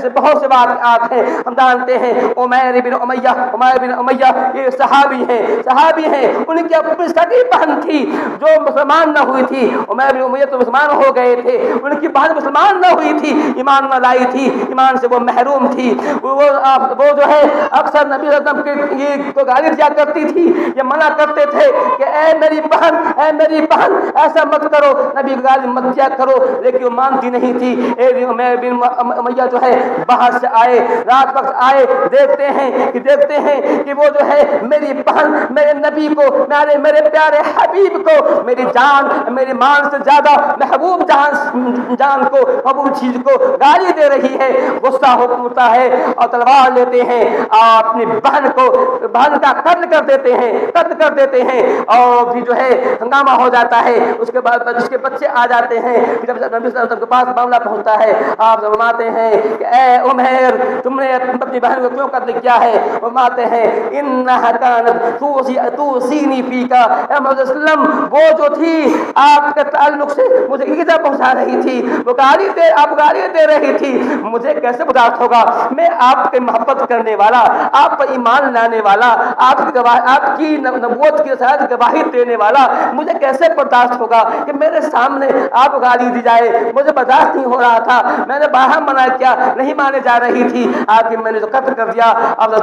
سے بہت سے واقعات ہیں ہم جانتے ہیں. عمیر بن امیہ یہ صحابی ہیں. ان کی اپنی سگی بہن تھی جو مسلمان نہ ہوئی تھی. عمیر بن امیہ تو مسلمان ہو گئے تھے, ان کی بہن مسلمان نہ ہوئی تھی, ایمان نہ لائی تھی, ایمان سے وہ محروم تھی. وہ جو ہے اکثر نبی صلی اللہ علیہ وسلم کی کو گالی دیا کرتی تھی, یہ منع کرتے تھے کہ اے میری بہن ایسا مت کرو, نبی کو گالی مت دیا کرو, لیکن وہ مانتی نہیں تھی. عمیر بن امیہ جو ہے باہر سے آئے, رات وقت آئے, دیکھتے ہیں کہ وہ جو ہے میری بہن میرے نبی کو, میرے پیارے حبیب کو, میری جان میری مان سے زیادہ محبوب جان کو, محبوب چیز کو گالی دے رہی ہے. غصہ ہوتا ہے اور تلوار لیتے ہیں اور اپنی بہن کا قتل کر دیتے ہیں اور بھی جو ہے ہنگامہ ہو جاتا ہے. اس کے بعد اس کے بچے آ جاتے ہیں. جب نبی صلی اللہ علیہ وسلم کے پاس معاملہ پہنچتا ہے, آپ فرماتے ہیں کہ اے عمیر, تم نے اپنی بہن کو کیوں قتل کیا ہے؟ فرماتے ہیں انھا کانت توصینی فیک, اے محمد صلی اللہ علیہ وسلم وہ جو تھی آپ کے تعلق سے مجھے ایذا پہنچا رہی تھی, وہ گالی دے رہی تھی. مجھے کیسے برداشت ہوگا؟ میں آپ کے محبت کرنے والا, آپ پر ایمان لانے والا, آپ کی نبوت کی رسالت گواہی دینے والا, مجھے کیسے برداشت ہوگا کہ میرے سامنے آپ گالی دی جائے؟ مجھے برداشت نہیں ہو رہا تھا. میں نے باہر منع کیا, نہیں مانے جا رہی تھی, آپ کی میں نے تو قتل کر دیا. اب